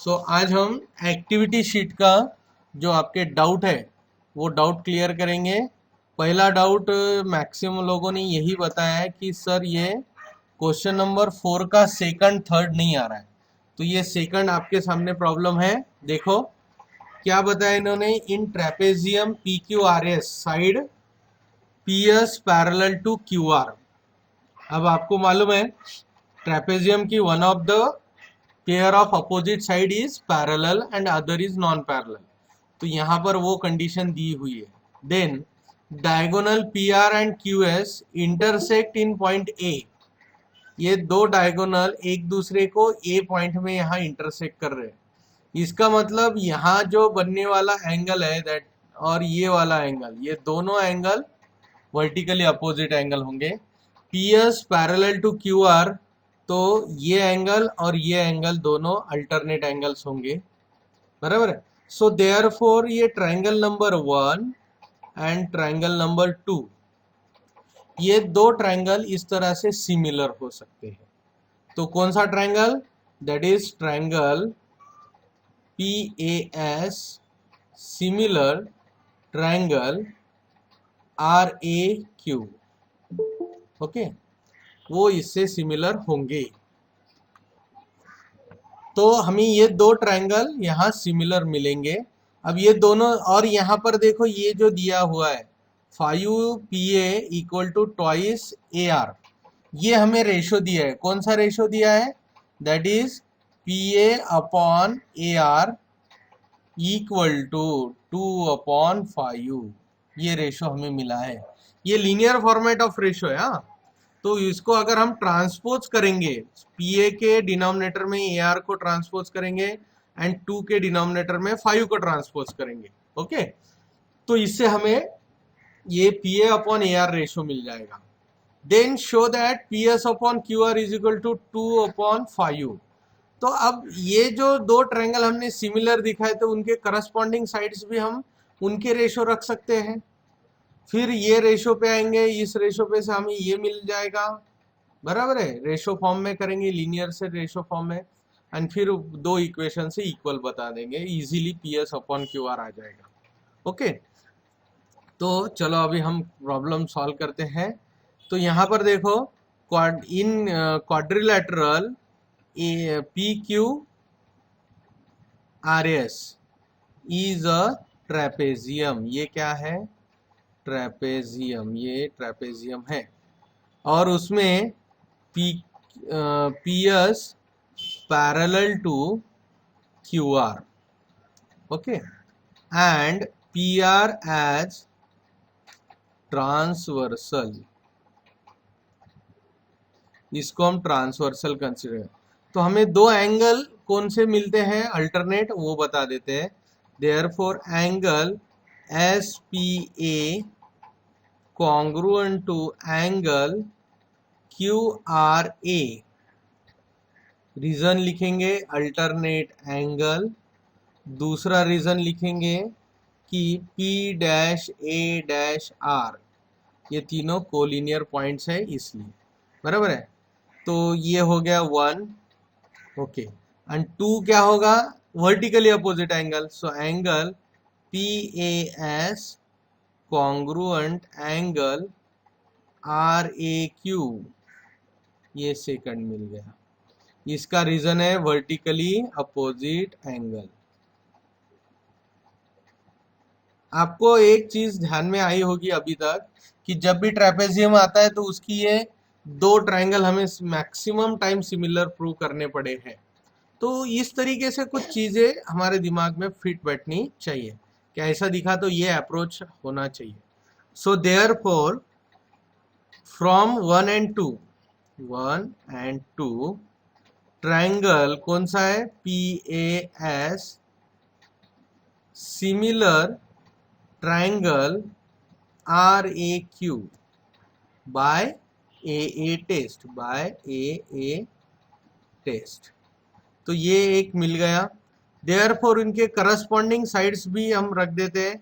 आज हम activity sheet का जो आपके डाउट है वो डाउट क्लियर करेंगे। पहला डाउट मैक्सिमम लोगों ने यही बताया है कि सर ये क्वेश्चन नंबर 4 का सेकंड थर्ड नहीं आ रहा है, तो ये सेकंड आपके सामने प्रॉब्लम है। देखो क्या बताया इन्होंने, in trapezium P Q R S side P S parallel to Q R. अब आपको मालूम है ट्रेपेजियम की one of the pair of opposite side is parallel and other is non parallel, तो यहाँ पर वो कंडीशन दी हुई है। Then diagonal P R and Q S intersect in point A. ये दो डायगोनल एक दूसरे को ए पॉइंट में यहाँ इंटरसेक्ट कर रहे हैं। इसका मतलब यहाँ जो बनने वाला एंगल है दैट और ये वाला एंगल, ये दोनों एंगल वर्टिकली अपोजिट एंगल होंगे। P S parallel to Q R, तो ये एंगल और ये एंगल दोनों अल्टरनेट एंगल्स होंगे, बराबर है। सो देयरफॉर ये triangle number 1 and triangle number 2, ये दो ट्रायंगल इस तरह से सिमिलर हो सकते हैं। तो कौन सा triangle? That is triangle P A S similar triangle R A Q. Okay, वो इससे सिमिलर होंगे। तो हमें ये दो ट्रायंगल यहाँ सिमिलर मिलेंगे। अब ये दोनों, और यहाँ पर देखो ये जो दिया हुआ है 5PA equal to twice AR, ये हमें रेशो दिया है। कौन सा रेशो दिया है? That is PA upon AR equal to 2/5। ये रेशो हमें मिला है। ये लीनियर फॉर्मेट ऑफ रेशो है। हाँ, तो इसको अगर हम ट्रांसपोज करेंगे, PA के डिनोमिनेटर में AR को ट्रांसपोज करेंगे एंड 2 के डिनोमिनेटर में 5 को ट्रांसपोज करेंगे। ओके, तो इससे हमें ये PA अपॉन AR रेशो मिल जाएगा। Then show that PS upon QR is equal to 2/5। तो अब ये जो दो ट्रायंगल हमने सिमिलर दिखाए तो उनके करस्पॉन्डिंग साइड्स भी हम उनके रेशो रख सकते हैं। फिर ये रेशो पे आएंगे, इस रेशो पे से हमें ये मिल जाएगा, बराबर है। रेशो फॉर्म में करेंगे, लीनियर से रेशो फॉर्म में, एंड फिर दो इक्वेशन से इक्वल बता देंगे, इजीली PS अपॉन QR आ जाएगा। ओके, तो चलो अभी हम प्रॉब्लम सॉल्व करते हैं। तो यहाँ पर देखो, इन quadrilateral PQ RS is a trapezium. ये क्या है? ट्रेपेजियम। ये ट्रेपेजियम है और उसमें PS parallel to QR, okay, and PR as transversal. इसको हम ट्रांसवर्सल कंसिडर। तो हमें दो एंगल कौन से मिलते हैं अल्टरनेट, वो बता देते हैं। Therefore angle SPA congruent to angle QRA। Reason लिखेंगे अल्टरनेट एंगल, दूसरा रीजन लिखेंगे कि P-A-R, ये तीनों कोलिनियर पॉइंट्स है इसलिए, बराबर है। तो ये हो गया 1, ओके, एंड 2 क्या होगा? Vertically opposite angle, so angle PAS congruent angle RAQ, ये सेकंड मिल गया। इसका रीजन है वर्टिकली अपोजिट एंगल। आपको एक चीज ध्यान में आई होगी अभी तक कि जब भी ट्रेपेजियम आता है तो उसकी ये दो ट्रायंगल हमें मैक्सिमम टाइम सिमिलर प्रूव करने पड़े हैं। तो इस तरीके से कुछ चीजें हमारे दिमाग में फिट बैठनी चाहिए कि ऐसा दिखा तो ये अप्रोच होना चाहिए। So therefore from 1 and 2 triangle कौन सा है? PAS similar triangle RAQ by AA test. तो ये एक मिल गया। देयरफॉर इनके करस्पॉन्डिंग साइड्स भी हम रख देते हैं,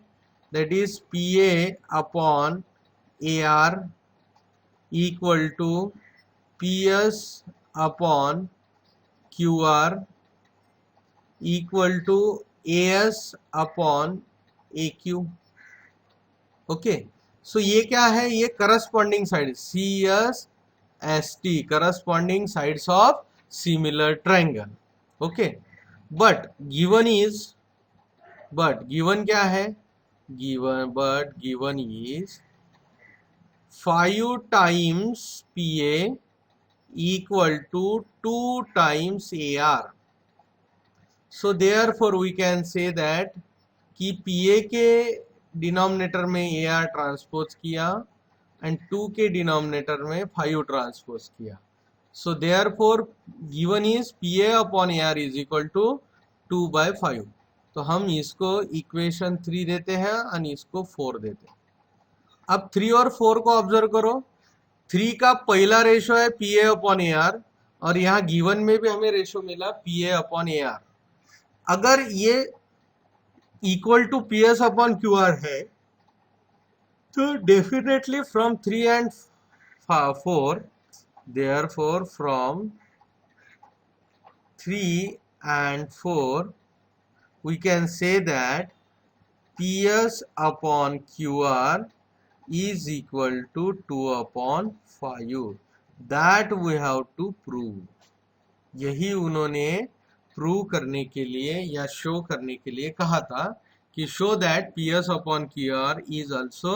that is PA upon AR equal to PS upon QR equal to AS upon AQ। Okay, so ये क्या है, ये corresponding side, CSST, corresponding sides of similar triangle. Okay, but given क्या है, given is 5 times PA equal to 2 times AR। So therefore we can say that कि PA के denominator में AR transpose किया एंड 2 के डिनोमिनेटर में 5 transpose किया। So therefore given is PA upon AR is equal to 2/5। तो हम इसको इक्वेशन 3 देते हैं और इसको 4 देते हैं। अब 3 और 4 को ऑब्जर्व करो। 3 का पहला रेशो है PA अपॉन AR और यहाँ गिवन में भी हमें रेशो मिला PA अपॉन AR। अगर ये equal to PS upon QR है तो definitely from 3 and 4, therefore from 3 and 4 we can say that PS upon QR is equal to 2 upon 5। that we have to prove। यही उन्होंने prove करने के लिए या शो करने के लिए कहा था कि show that PS upon QR is also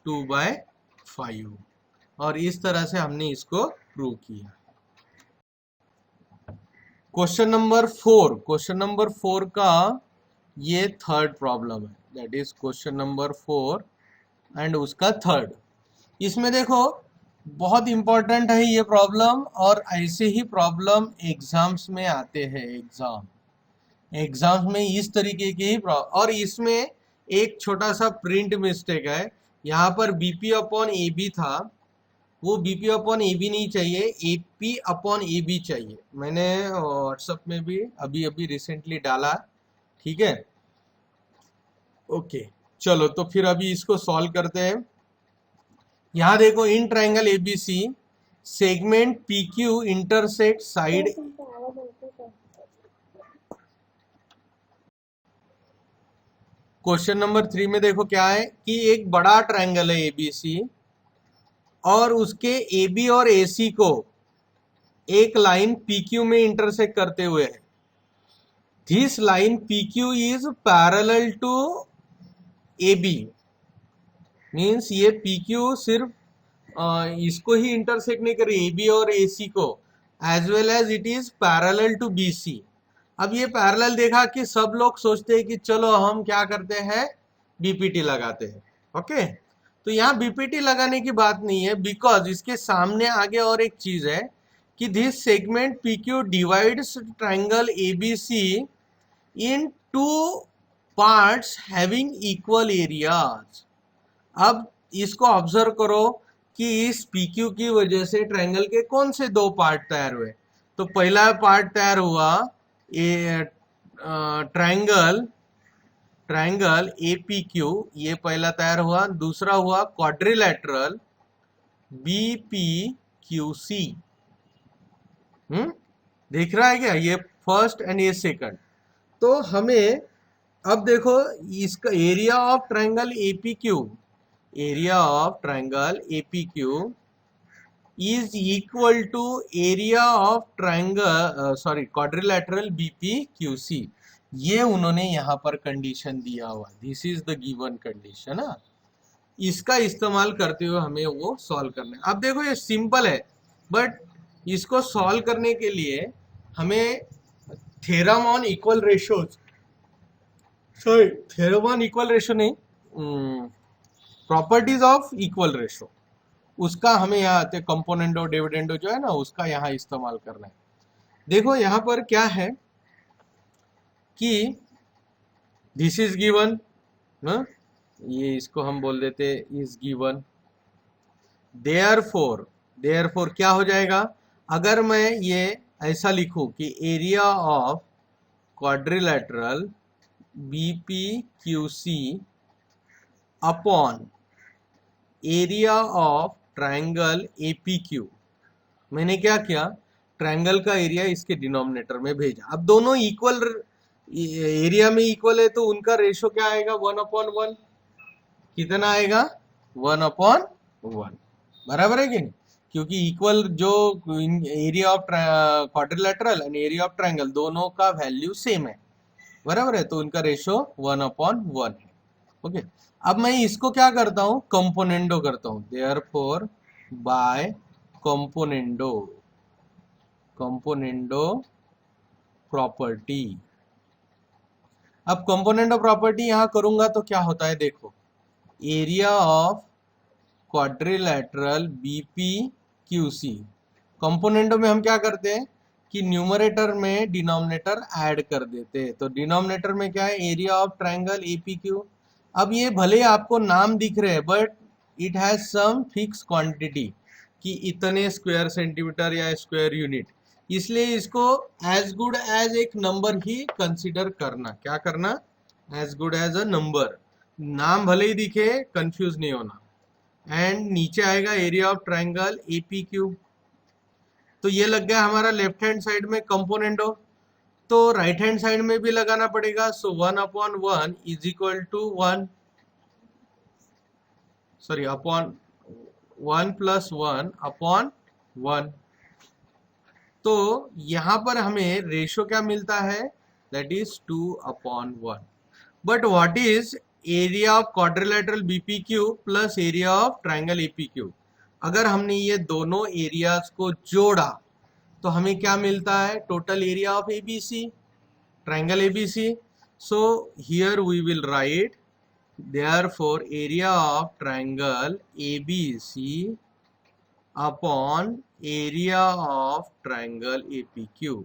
2/5, और इस तरह से हमने इसको प्रूव किया। क्वेश्चन नंबर 4 का ये थर्ड प्रॉब्लम है, that is question number 4 and उसका थर्ड। इसमें देखो बहुत इंपॉर्टेंट है ये प्रॉब्लम, और ऐसे ही प्रॉब्लम एग्जाम्स में आते हैं। एग्जाम्स में इस तरीके के ही और इसमें एक छोटा सा प्रिंट मिस्टेक है। यहाँ पर BP अपॉन AB था, वो BP अपॉन AB नहीं चाहिए, AP अपॉन AB चाहिए। मैंने व्हाट्सएप में भी अभी रिसेंटली डाला, ठीक है। ओके, चलो तो फिर अभी इसको सॉल्व करते हैं। यहाँ देखो, in triangle ABC segment PQ intersect side. Question number 3 में देखो क्या है कि एक बड़ा ट्रायंगल है ABC और उसके AB और AC को एक लाइन PQ में इंटरसेक्ट करते हुए है। This line PQ is parallel to AB, means ये PQ सिर्फ इसको ही इंटरसेक्ट नहीं कर रही, AB और AC को, as well as it is parallel to BC। अब ये पैरेलल देखा कि सब लोग सोचते हैं कि चलो हम क्या करते हैं, BPT लगाते हैं। ओके, तो यहाँ BPT लगाने की बात नहीं है, बिकॉज इसके सामने आगे और एक चीज है कि this segment PQ divides triangle ABC in 2 parts having equal areas. अब इसको ऑब्जर्व करो कि इस PQ की वजह से ट्रायंगल के कौन से 2 पार्ट तैयार हुए। तो पहला पार्ट तैयार हुआ ट्रायंगल APQ, ये पहला तैयार हुआ। दूसरा हुआ क्वाड्रिलैटरल BPQC। देख रहा है क्या, ये फर्स्ट एंड ये सेकंड। तो हमें अब देखो इसका area of triangle APQ is equal to area of triangle quadrilateral BPQC। ये उन्होंने यहाँ पर कंडीशन दिया हुआ, this is the given condition. इसका इस्तेमाल करते हुए हमें वो सॉल्व करना है। अब देखो ये सिंपल है, बट इसको सॉल्व करने के लिए हमें थ्योरम ऑन इक्वल रेशियोज, नहीं, प्रॉपर्टीज ऑफ इक्वल रेशो, उसका हमें यहाँ आते कंपोनेंडो डिविडेंडो जो है ना, उसका यहाँ इस्तेमाल करना है। देखो यहाँ पर क्या है कि दिस इज गिवन, ये इसको हम बोल देते इज गिवन। देयरफॉर क्या हो जाएगा, अगर मैं ये ऐसा लिखूं कि area of quadrilateral BPQC upon area of triangle APQ, मैंने क्या किया, ट्रायंगल का एरिया इसके डिनोमिनेटर में भेजा। अब दोनों इक्वल एरिया में इक्वल है तो उनका रेशो क्या आएगा, 1/1। कितना आएगा, 1/1, बराबर है कि नहीं, क्योंकि इक्वल जो area of quadrilateral and area of triangle दोनों का वैल्यू सेम है, बराबर है, तो उनका रेशो 1/1 है। ओके, अब मैं इसको क्या करता हूँ, कंपोनेंडो करता हूँ, therefore by componendo, componendo property. अब कंपोनेंडो प्रॉपर्टी यहां करूंगा तो क्या होता है, देखो, area of quadrilateral BP QC, कंपोनेंटो में हम क्या करते हैं कि न्यूमरेटर में डिनोमिनेटर ऐड कर देते हैं, तो डिनोमिनेटर में क्या है, एरिया ऑफ ट्रायंगल एपीक्यू। अब ये भले आपको नाम दिख रहे हैं but it has some fix quantity कि इतने स्क्वायर सेंटीमीटर या स्क्वायर यूनिट, इसलिए इसको एज गुड एज एक नंबर ही कंसिडर करना, क्या करना, as good as a number, नाम भले ही दिखे कंफ्यूज नहीं होना। एंड नीचे आएगा एरिया ऑफ ट्रायंगल एपीक्यू, तो ये लग गया हमारा लेफ्ट हैंड साइड में कंपोनेंडो, तो राइट हैंड साइड में भी लगाना पड़ेगा, so 1/1 is equal to 1, sorry upon 1+1/1। तो यहां पर हमें रेशो क्या मिलता है, that is 2/1। But what is area of quadrilateral BPQ plus area of triangle APQ, अगर हमने ये दोनों एरियाज को जोड़ा तो हमें क्या मिलता है, total area of ABC, triangle ABC. So here we will write therefore area of triangle ABC upon area of triangle APQ.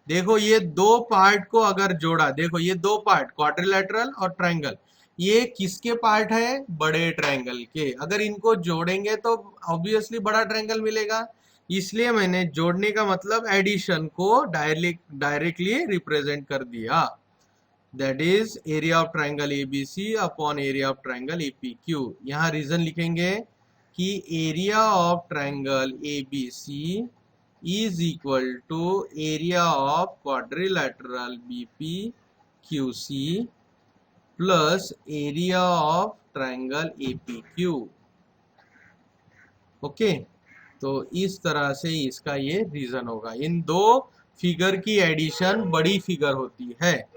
देखो ये दो पार्ट को अगर जोड़ा, देखो ये दो पार्ट क्वाड्रिलेटरल और ट्रायंगल, ये किसके पार्ट है, बड़े ट्रायंगल के, अगर इनको जोड़ेंगे तो ऑब्वियसली बड़ा ट्रायंगल मिलेगा, इसलिए मैंने जोड़ने का मतलब एडिशन को डायरेक्टली रिप्रेजेंट कर दिया, that is area of triangle ABC upon area of triangle एपीक्यू। यहाँ रीजन लिखेंगे कि area of triangle ABC is equal to area of quadrilateral BPQC plus area of triangle APQ। Okay, तो इस तरह से इसका ये रीजन होगा, इन दो फिगर की एडिशन बड़ी फिगर होती है,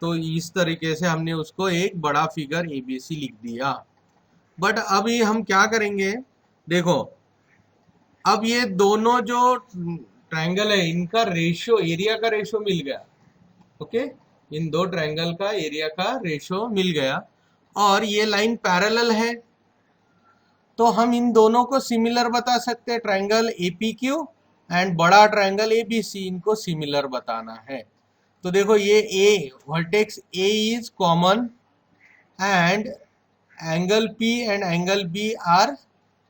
तो इस तरीके से हमने उसको एक बड़ा फिगर ABC लिख दिया। बट अभी हम क्या करेंगे, देखो, अब ये दोनों जो ट्रायंगल है इनका रेशियो, एरिया का रेशियो मिल गया, ओके, इन दो ट्रायंगल का एरिया का रेशियो मिल गया, और ये लाइन पैरेलल है, तो हम इन दोनों को सिमिलर बता सकते हैं, ट्रायंगल एपीक्यू एंड बड़ा ट्रायंगल एबीसी, इनको सिमिलर बताना है। तो देखो ये A vertex A is common and angle P and angle B are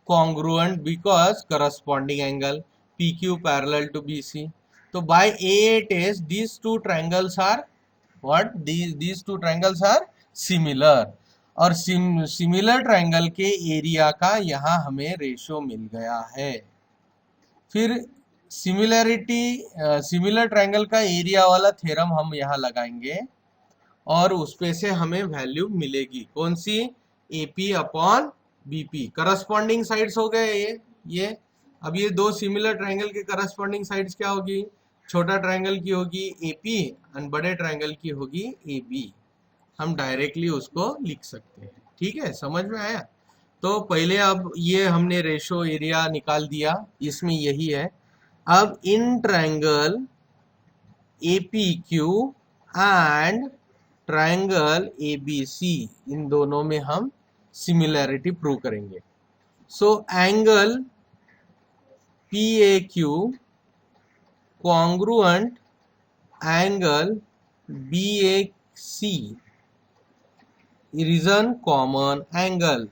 congruent because corresponding angle PQ parallel to BC. So by AA test these two triangles are what? These two triangles are similar, और similar triangle के area का यहाँ हमें ratio मिल गया है। फिर similarity similar triangle का area वाला थ्योरम हम यहाँ लगाएंगे और उस पे से हमें वैल्यू मिलेगी, कौन सी, AP upon BP, corresponding sides हो गए ये। अब ये दो सिमिलर ट्रायंगल के करस्पॉन्डिंग साइड्स क्या होगी, छोटा ट्रायंगल की होगी AP और बड़े ट्रायंगल की होगी AB, हम डायरेक्टली उसको लिख सकते हैं, ठीक है, समझ में आया। तो पहले अब ये हमने रेशो एरिया निकाल दिया, इसमें यही है। अब इन triangle APQ and triangle ABC, इन दोनों में हम सिमिलैरिटी प्रूव करेंगे। So angle PAQ congruent angle BAC, reason common angle,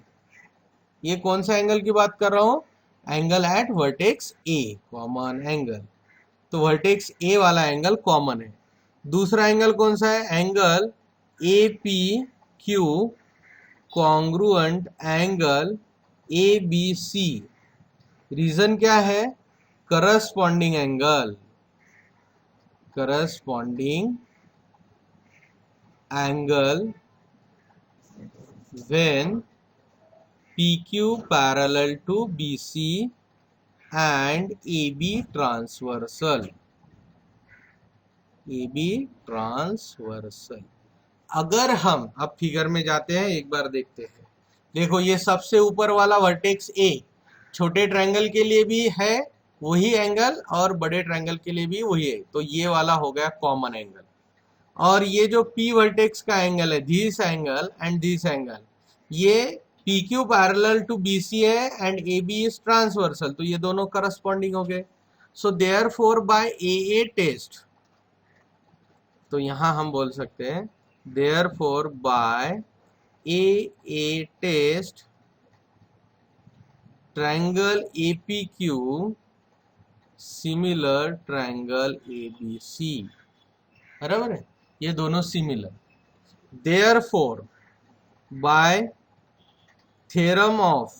ये कौन सा एंगल की बात कर रहा हूं, angle at vertex A, common angle, तो वर्टेक्स A वाला एंगल कॉमन है। दूसरा एंगल कौन सा है, angle APQ congruent angle ABC, reason क्या है, corresponding angle, corresponding angle when PQ parallel to BC and AB transversal. AB transversal. अगर हम अब फिगर में जाते हैं, एक बार देखते हैं। देखो ये सबसे ऊपर वाला वर्टेक्स ए छोटे ट्रायंगल के लिए भी है वही एंगल और बड़े ट्रायंगल के लिए भी वही है, तो ये वाला हो गया कॉमन एंगल। और ये जो पी वर्टेक्स का एंगल है, this angle and this angle, ये P Q parallel to B C है and A B is transversal, तो ये दोनों करस्पॉन्डिंग हो गए। So therefore by A test, तो यहां हम बोल सकते हैं therefore by A test triangle APQ similar triangle ABC, बराबर है, ये दोनों similar. Therefore by theorem of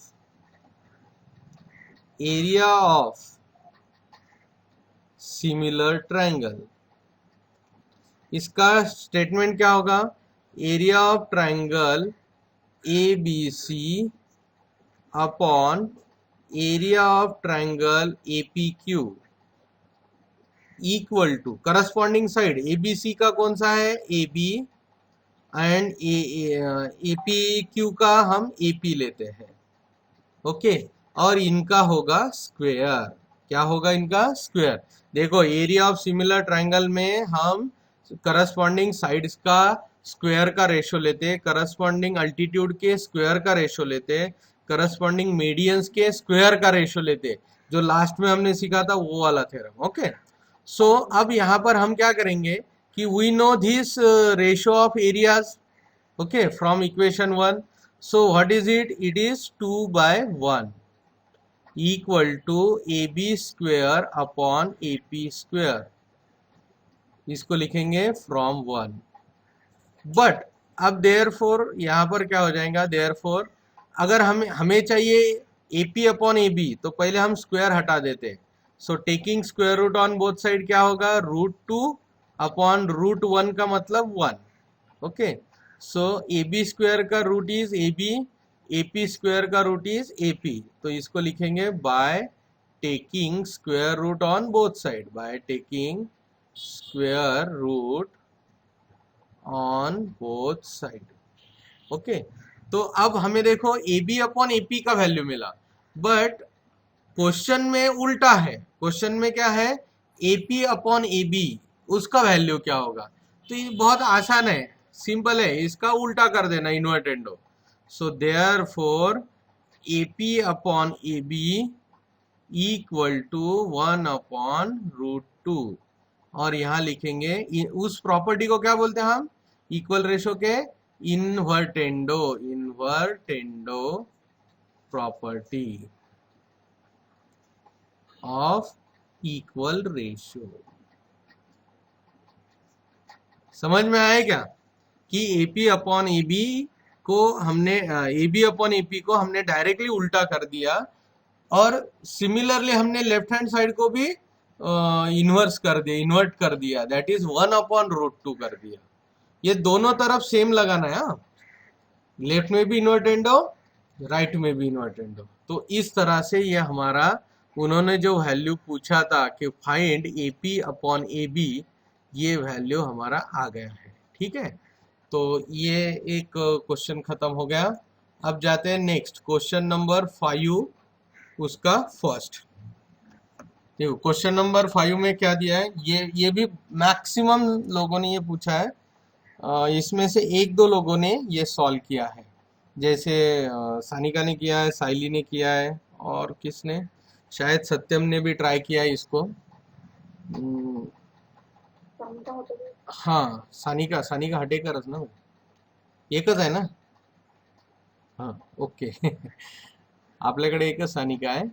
area of similar triangle, इसका स्टेटमेंट क्या होगा? Area of triangle ABC upon area of triangle APQ equal to corresponding side ABC का कौन सा है? AB एंड APQ का हम AP लेते हैं, ओके। और इनका होगा स्क्वायर, क्या होगा इनका? स्क्वायर। देखो एरिया ऑफ सिमिलर ट्रायंगल में हम करस्पॉन्डिंग साइड्स का स्क्वायर का रेशो लेते हैं, करस्पॉन्डिंग अल्टीट्यूड के स्क्वायर का रेशो लेते हैं, करस्पॉन्डिंग मीडियंस के स्क्वायर का रेशो लेते हैं, जो लास्ट में हमने सीखा था वो वाला थ्योरम, ओके। सो अब यहाँ पर हम क्या करेंगे कि we know this ratio of areas, okay, from equation 1। So what is it? It is 2/1 equal to AB square upon AP square, इसको लिखेंगे फ्रॉम 1। बट अब देयरफॉर यहाँ पर क्या हो जाएगा? देयरफॉर अगर हमें चाहिए AP अपॉन AB, तो पहले हम स्क्वायर हटा देते। So taking square root on both side क्या होगा? √2 अपॉन √1 का मतलब 1, ओके। सो AB स्क्वायर का root is AB, AP square का रूट इज AP, तो इसको लिखेंगे by taking square root on both side, by taking square root on both side, okay. तो अब हमें देखो AB अपॉन AP का वैल्यू मिला, बट क्वेश्चन में उल्टा है। क्वेश्चन में क्या है? AP अपॉन AB, उसका वैल्यू क्या होगा? तो ये बहुत आसान है, सिंपल है, इसका उल्टा कर देना, invertendo. So therefore AP upon AB equal to 1 upon √2, और यहाँ लिखेंगे उस प्रॉपर्टी को क्या बोलते हैं हम? इक्वल रेशो के invertendo, invertendo property of equal ratio. समझ में आया क्या कि AP अपॉन AB को हमने AB अपॉन AP को हमने डायरेक्टली उल्टा कर दिया, और सिमिलरली हमने लेफ्ट हैंड साइड को भी इन्वर्स कर दिया, इन्वर्ट कर दिया, दैट इज 1 अपॉन √2 कर दिया। ये दोनों तरफ सेम लगाना है, लेफ्ट में भी इन्वर्टेंडो, राइट में भी इन्वर्टेंडो। तो इस तरह से ये हमारा, उन्होंने जो वैल्यू पूछा था कि फाइंड AP अपॉन AB, ये वैल्यू हमारा आ गया है, ठीक है। तो ये एक क्वेश्चन खत्म हो गया। अब जाते हैं नेक्स्ट, क्वेश्चन नंबर 5, उसका फर्स्ट। देखो क्वेश्चन नंबर 5 में क्या दिया है, ये भी मैक्सिमम लोगों ने ये पूछा है, इसमें से एक दो लोगों ने ये सॉल्व किया है, जैसे सानिका ने किया है, साइली ने किया है, और किसने, शायद सत्यम ने भी ट्राई किया है इसको। हाँ, सानिका हटेकरच ना, एकच आहे ना? हां, ओके. आपल्याकडे एकच सानिका आहे,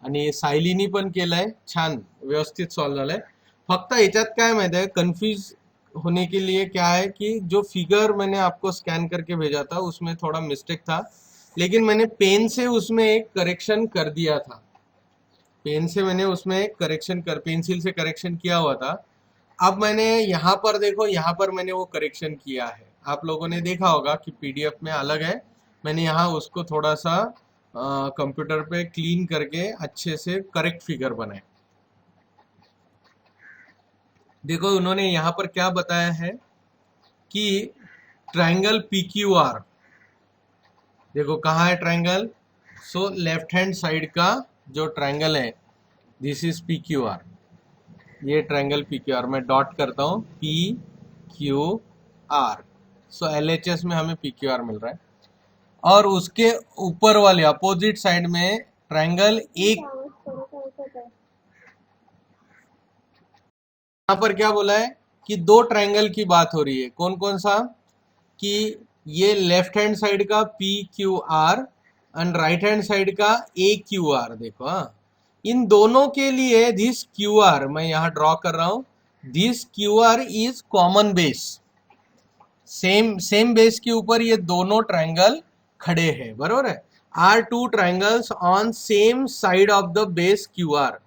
आणि सायलीनी पण केलंय, छान व्यवस्थित सॉल्व झालंय। फक्त ह्याच्यात काय माहिती है, कंफ्यूज होने के लिए क्या है कि जो फिगर मैंने आपको स्कैन करके भेजा था उसमें थोड़ा मिस्टेक था, लेकिन मैंने पेन से उसमें एक करेक्शन कर दिया था, पेन से मैंने उसमें एक करेक्शन पेंसिल से करेक्शन किया हुआ था। अब मैंने यहाँ पर देखो, यहाँ पर मैंने वो करेक्शन किया है, आप लोगों ने देखा होगा कि पीडीएफ में अलग है, मैंने यहाँ उसको थोड़ा सा कंप्यूटर पे क्लीन करके अच्छे से करेक्ट फिगर बनाए। देखो उन्होंने यहाँ पर क्या बताया है कि ट्रायंगल पी क्यू आर, देखो कहाँ है triangle, so left hand side का जो ट्रायंगल है this is P Q are, ये ट्रायंगल पी क्यू आर, मैं डॉट करता हूँ P Q are, so LHS में हमें पी क्यू आर मिल रहा है। और उसके ऊपर वाले अपोजिट साइड में ट्रायंगल एक, यहाँ पर क्या बोला है कि दो ट्रायंगल की बात हो रही है, कौन कौन सा, कि ये लेफ्ट हैंड साइड का P Q are and right hand side का ए क्यू आर। देखो हाँ, इन दोनों के लिए दिस क्यू आर मैं यहाँ ड्रॉ कर रहा हूं, this Q R is common base, same base के ऊपर ये दोनों ट्रायंगल खड़े हैं, बरोबर है। Are two triangles on same side of the base Q R,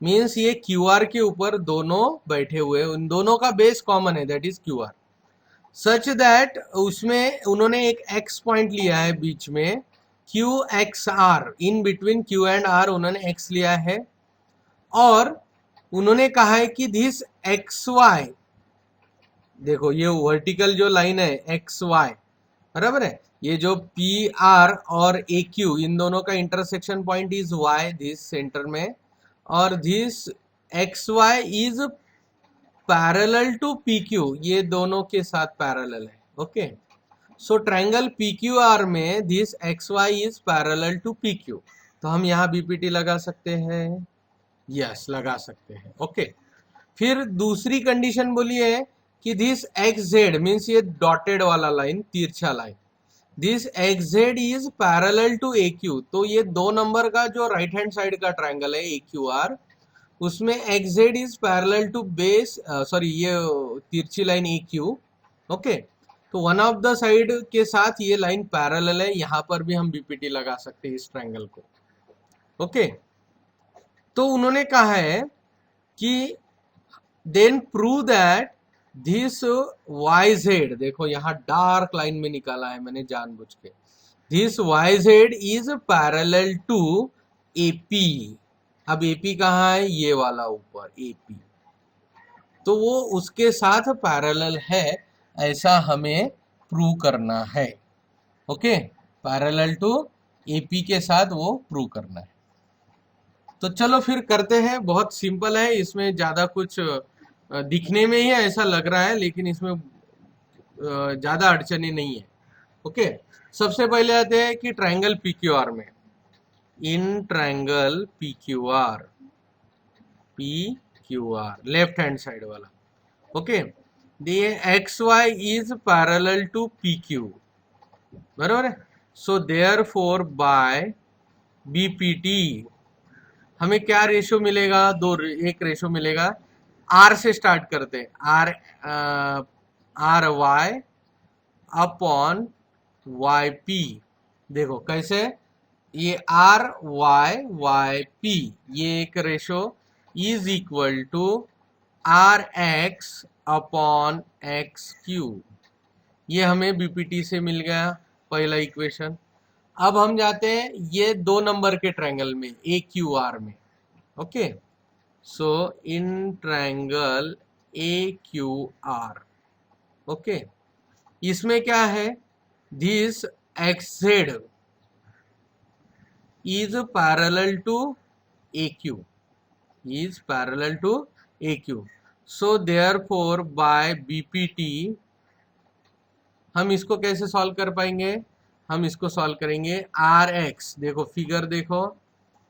means ये क्यू आर के ऊपर दोनों बैठे हुए, उन दोनों का बेस कॉमन है, that is Q R, such that उसमें उन्होंने एक एक्स पॉइंट लिया है बीच में, Q X R, in between Q and are उन्होंने एक्स लिया है, और उन्होंने कहा है कि दिस एक्स वाई, देखो ये वर्टिकल जो लाइन है एक्स वाई, बराबर है, ये जो पी आर और ए क्यू इन दोनों का intersection point is Y, this centre में, और this X Y is parallel to P Q, ये दोनों के साथ पैरेलल है, okay. So triangle P Q R में this X Y is parallel to P Q, तो हम यहाँ बीपीटी लगा सकते हैं, यस लगा सकते हैं, ओके। फिर दूसरी कंडीशन बोलिए कि दिस एक्स जेड मीन्स ये डॉटेड वाला लाइन, तिरछा line, this X Z is parallel to A Q, तो ये दो नंबर का जो राइट हैंड साइड का ट्रायंगल है ए क्यू आर, उसमें X Z is parallel to base, sorry ये तिरछी लाइन ए क्यू, ओके। तो वन ऑफ द साइड के साथ ये लाइन पैरेलल है, यहाँ पर भी हम बीपीटी लगा सकते हैं इस ट्रायंगल को, ओके। तो उन्होंने कहा है कि then prove that this Y Z, देखो यहाँ डार्क लाइन में निकाला है मैंने जानबूझ के, this Y Z is parallel to AP, अब एपी कहाँ है, ये वाला ऊपर एपी, तो वो उसके साथ पैरेलल है, ऐसा हमें प्रूव करना है, ओके, पैरेलल टू एपी के साथ वो प्रूव करना है। तो चलो फिर करते हैं, बहुत सिंपल है, इसमें ज्यादा कुछ दिखने में ही ऐसा लग रहा है, लेकिन इसमें ज्यादा अड़चने नहीं है, ओके। सबसे पहले आते हैं कि ट्रायंगल पीक्यूआर में, in triangle PQR, left hand side वाला, okay, the xy is parallel to pq, बराबर है। सो देयरफॉर बाय बीपीटी हमें क्या रेशो मिलेगा, एक रेशो मिलेगा, आर से स्टार्ट करते हैं, R Y upon Y P, देखो कैसे, ये आर वाई पी, ये एक ratio is equal to R X upon X Q, ये हमें बीपीटी से मिल गया पहला इक्वेशन। अब हम जाते हैं ये दो नंबर के ट्रायंगल में ए क्यू आर में, okay. So in triangle A Q R, okay, इसमें क्या है, this X Z is parallel to A Q, is parallel to A Q, so therefore by BPT हम इसको कैसे सॉल्व कर पाएंगे, हम इसको सॉल्व करेंगे आर एक्स, देखो फिगर देखो,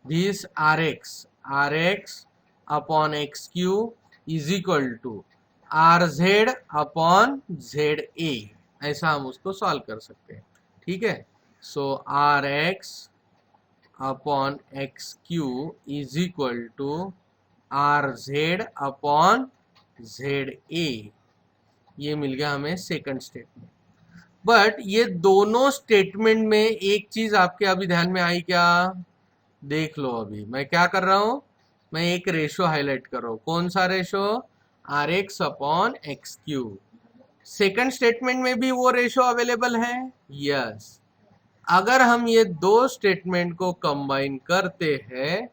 this R X upon X Q is equal to R Z upon Z A, ऐसा हम उसको सॉल्व कर सकते हैं, ठीक है। So R X upon X Q is equal to R Z upon Z A, ये मिल गया हमें सेकंड स्टेटमेंट। बट ये दोनों स्टेटमेंट में एक चीज आपके अभी ध्यान में आई क्या, देख लो, अभी मैं क्या कर रहा हूं, मैं एक रेशो हाईलाइट कर रहा हूं, कौन सा ratio, R X upon X Q. Second statement में भी वो रेशो अवेलेबल है, यस। अगर हम ये दो स्टेटमेंट को कंबाइन करते हैं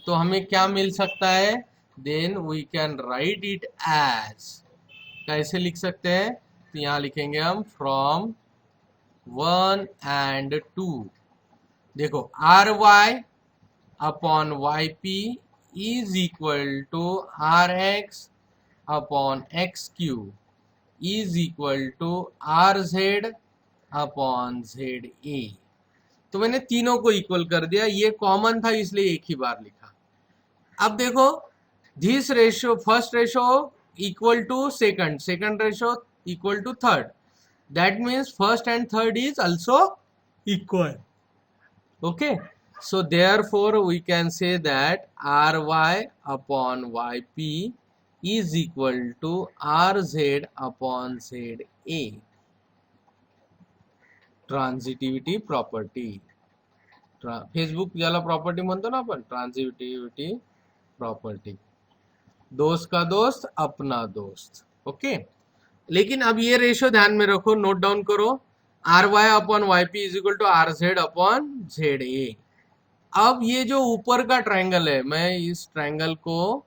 तो हमें क्या मिल सकता है, then we can write it as, कैसे लिख सकते हैं, तो यहां लिखेंगे हम फ्रॉम 1 and 2। देखो R Y upon Y P is equal to R X upon X Q is equal to R Z upon Z A. तो मैंने तीनों को इक्वल कर दिया, ये कॉमन था इसलिए एक ही बार लिखा। अब देखो this ratio, first ratio equal to second, second ratio equal to third, that means first and third is also equal. Okay, so therefore we can say that ry upon yp is equal to rz upon za। Transitivity property, Facebook ज्याला property म्हणतो ना आपण, transitivity property, दोस्त का दोस्त अपना दोस्त। Okay, लेकिन अब ये रेशो ध्यान में रखो, नोट डाउन करो, R Y upon Y P is equal to R Z upon Z A. अब ये जो ऊपर का ट्रायंगल है, मैं इस ट्रायंगल को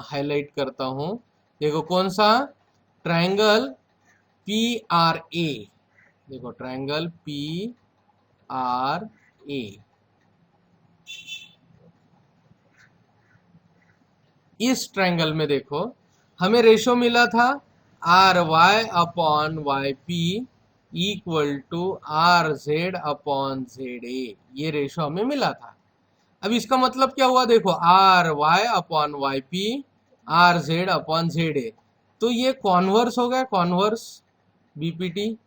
हाईलाइट करता हूं। देखो कौन सा ट्रायंगल, पी आर ए, देखो ट्रायंगल पी आर ए। इस ट्रायंगल में देखो हमें रेशो मिला था R Y upon Y P equal to R Z upon Z A, ये रेशो हमें मिला था। अब इसका मतलब क्या हुआ, देखो R Y upon Y P R Z upon Z A, तो ये कॉन्वर्स हो गया, कॉन्वर्स बीपीटी।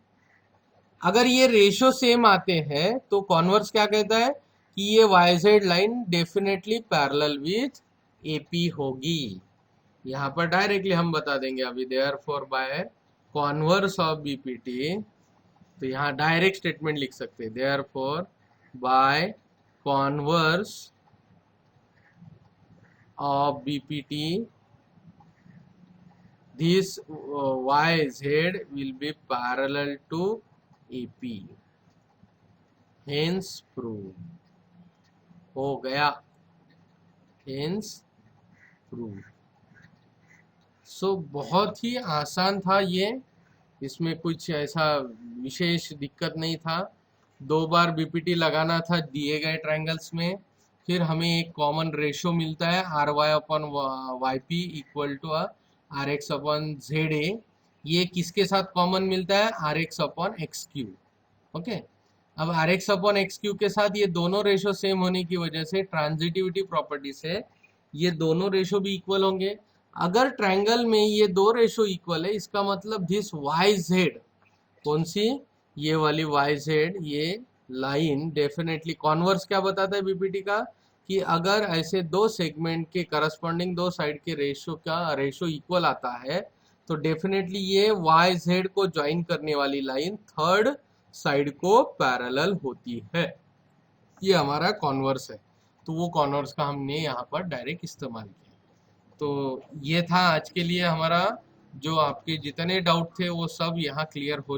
अगर ये रेशो सेम आते हैं तो कॉन्वर्स क्या कहता है कि ये Y Z line definitely parallel with AP होगी। यहाँ पर डायरेक्टली हम बता देंगे अभी, therefore by converse of BPT, तो यहाँ डायरेक्ट स्टेटमेंट लिख सकते हैं, therefore by converse of BPT this yz will be parallel to AP, hence proved। हो गया, hence proved। सो बहुत ही आसान था ये, इसमें कुछ ऐसा विशेष दिक्कत नहीं था। दो बार बीपीटी लगाना था दिए गए ट्रायंगल्स में, फिर हमें एक कॉमन रेशो मिलता है R Y upon Y P equal to R X upon Z A, ये किसके साथ कॉमन मिलता है, R X upon X Q. Okay, अब R X upon X Q के साथ ये दोनों रेशो सेम होने की वजह से ट्रांजिटिविटी प्रॉपर्टी से ये दोनों रेशो भी इक्वल होंगे। अगर ट्रायंगल में ये दो रेशो इक्वल है, इसका मतलब दिस वाई जेड, कौन सी, ये वाली वाई जेड, ये लाइन डेफिनेटली कॉन्वर्स क्या बताता है बीपीटी का, कि अगर ऐसे दो सेगमेंट के करस्पॉन्डिंग दो साइड के रेशो का रेशो इक्वल आता है तो डेफिनेटली ये वाई जेड को ज्वाइन करने वाली लाइन थर्ड साइड को पैरेलल होती है। ये हमारा कॉन्वर्स है, तो वो कॉन्वर्स का हमने यहाँ पर डायरेक्ट इस्तेमाल किया। तो ये था आज के लिए हमारा, जो आपके जितने डाउट थे वो सब यहाँ क्लियर हो